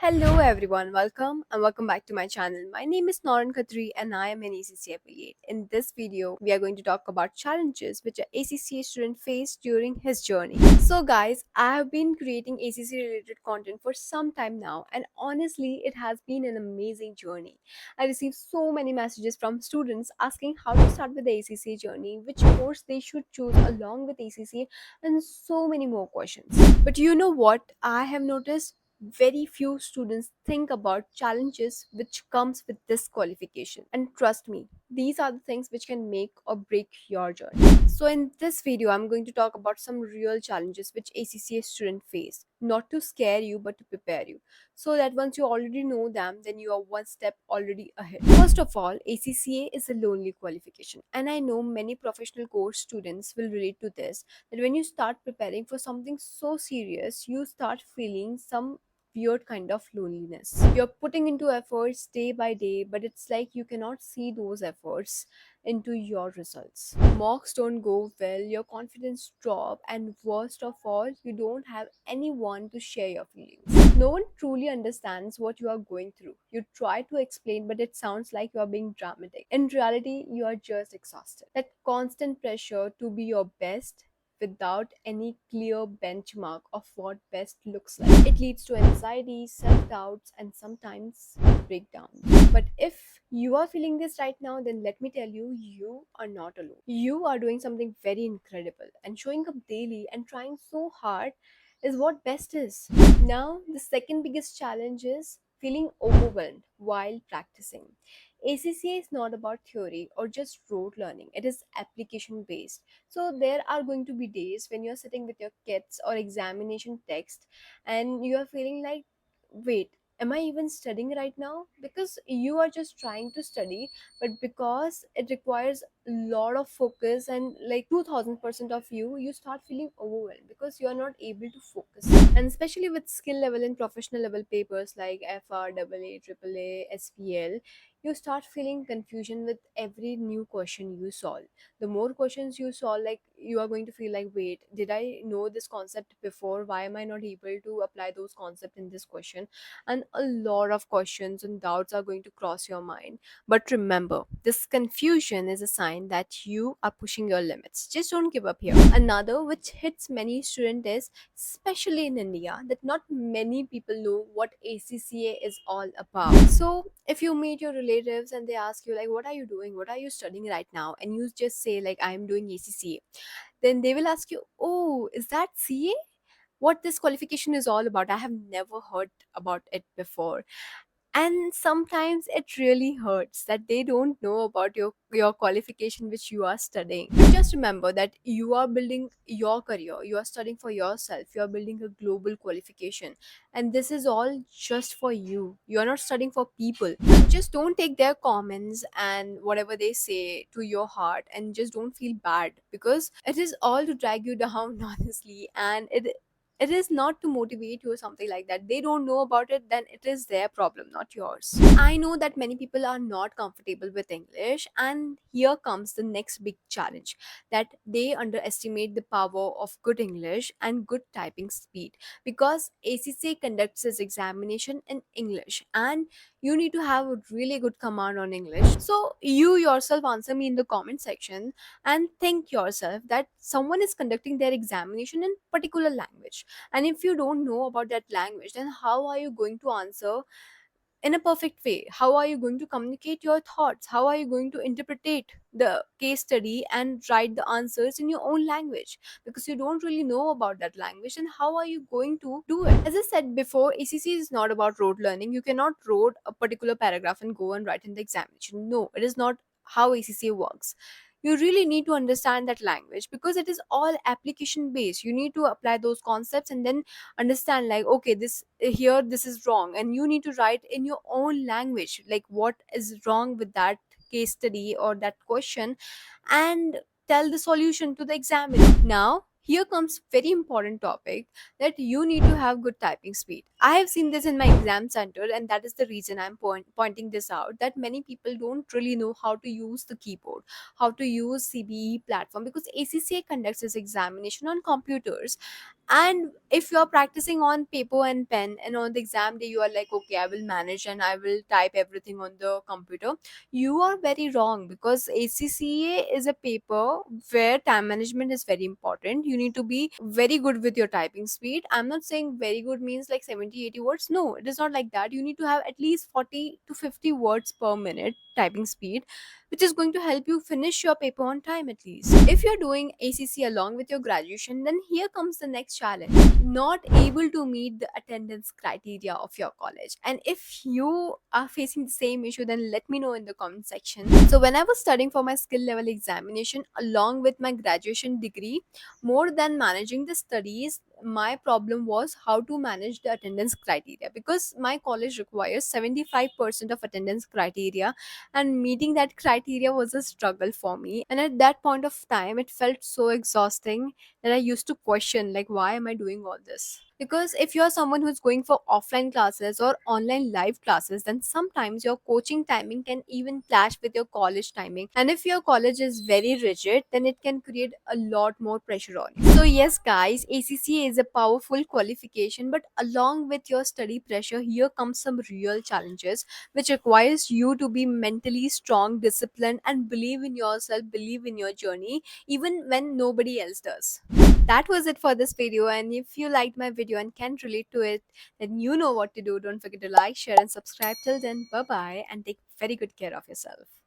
Hello everyone, welcome back to my channel. My name is Nauran Khatri and I am an ACCA affiliate. In this video, we are going to talk about challenges which an ACCA student faced during his journey. So guys, I have been creating ACCA related content for some time now and honestly, it has been an amazing journey. I received so many messages from students asking how to start with the ACCA journey, which course they should choose along with ACCA and so many more questions. But you know what I have noticed? Very few students think about challenges which comes with this qualification, and trust me, these are the things which can make or break your journey. So in this video I'm going to talk about some real challenges which ACCA students face, not to scare you but to prepare you, so that once you already know them, then you are one step already ahead. First of all, ACCA is a lonely qualification, and I know many professional course students will relate to this, that when you start preparing for something so serious, you start feeling some weird kind of loneliness. You're putting into efforts day by day, but it's like you cannot see those efforts into your results. Mocks don't go well, your confidence drop, and worst of all, you don't have anyone to share your feelings. No one truly understands what you are going through. You try to explain, but it sounds like you are being dramatic. In reality, you are just exhausted. That constant pressure to be your best without any clear benchmark of what best looks like. It leads to anxiety, self doubts, and sometimes breakdowns. But if you are feeling this right now, then let me tell you, you are not alone. You are doing something very incredible, and showing up daily and trying so hard is what best is. Now, the second biggest challenge is feeling overwhelmed while practicing. ACCA is not about theory or just rote learning, it is application based. So there are going to be days when you're sitting with your kids or examination text and you are feeling like, wait, am I even studying right now? Because you are just trying to study, but because it requires a lot of focus and like 2000% of you, you start feeling overwhelmed because you are not able to focus. And especially with skill level and professional level papers like FR, AA, AAA, SPL, you start feeling confusion with every new question you solve. The more questions you solve, like you are going to feel like, wait, did I know this concept before? Why am I not able to apply those concepts in this question? And a lot of questions and doubts are going to cross your mind. But remember, this confusion is a sign that you are pushing your limits. Just don't give up here. Another which hits many students is, especially in India, that not many people know what ACCA is all about. So if you meet your relatives and they ask you like, what are you doing, what are you studying right now, and you just say like, I'm doing ACCA, then they will ask you, oh, is that CA? What this qualification is all about? I have never heard about it before. And sometimes it really hurts that they don't know about your qualification which you are studying. But just remember that you are building your career, you are studying for yourself, you are building a global qualification, and this is all just for you. You are not studying for people. So just don't take their comments and whatever they say to your heart, and just don't feel bad because it is all to drag you down honestly, and it is not to motivate you or something like that. They don't know about it, then it is their problem, not yours. I know that many people are not comfortable with English, and here comes the next big challenge, that they underestimate the power of good English and good typing speed, because ACCA conducts its examination in English and you need to have a really good command on English. So you yourself answer me in the comment section and think yourself that someone is conducting their examination in particular language, and if you don't know about that language, then how are you going to answer in a perfect way? How are you going to communicate your thoughts? How are you going to interpret the case study and write the answers in your own language? Because you don't really know about that language, and how are you going to do it? As I said before, ACC is not about rote learning. You cannot rote a particular paragraph and go and write in the examination. No, it is not how ACCA works. You really need to understand that language because it is all application based. You need to apply those concepts and then understand like, okay, this here this is wrong, and you need to write in your own language like what is wrong with that case study or that question, and tell the solution to the examiner. Now here comes very important topic, that you need to have good typing speed. I have seen this in my exam center, and that is the reason I'm pointing this out, that many people don't really know how to use the keyboard, how to use CBE platform, because ACCA conducts its examination on computers, And if you're practicing on paper and pen, and on the exam day you are like, okay, I will manage and I will type everything on the computer, you are very wrong, because ACCA is a paper where time management is very important. You need to be very good with your typing speed. I'm not saying very good means like 70-80 words. No, it is not like that. You need to have at least 40 to 50 words per minute typing speed, which is going to help you finish your paper on time at least. If you're doing ACC along with your graduation, then here comes the next challenge: not able to meet the attendance criteria of your college. And if you are facing the same issue, then let me know in the comment section. So, when I was studying for my skill level examination along with my graduation degree, more than managing the studies, my problem was how to manage the attendance criteria, because my college requires 75% of attendance criteria, and meeting that criteria was a struggle for me. And at that point of time it felt so exhausting that I used to question, like, why am I doing all this? Because if you're someone who's going for offline classes or online live classes, then sometimes your coaching timing can even clash with your college timing, and if your college is very rigid, then it can create a lot more pressure on you. So yes guys, ACCA is a powerful qualification, but along with your study pressure, here comes some real challenges which requires you to be mentally strong, disciplined, and believe in yourself, believe in your journey, even when nobody else does. That was it for this video, and if you liked my video and can relate to it, then you know what to do. Don't forget to like, share, and subscribe. Till then, bye bye, and take very good care of yourself.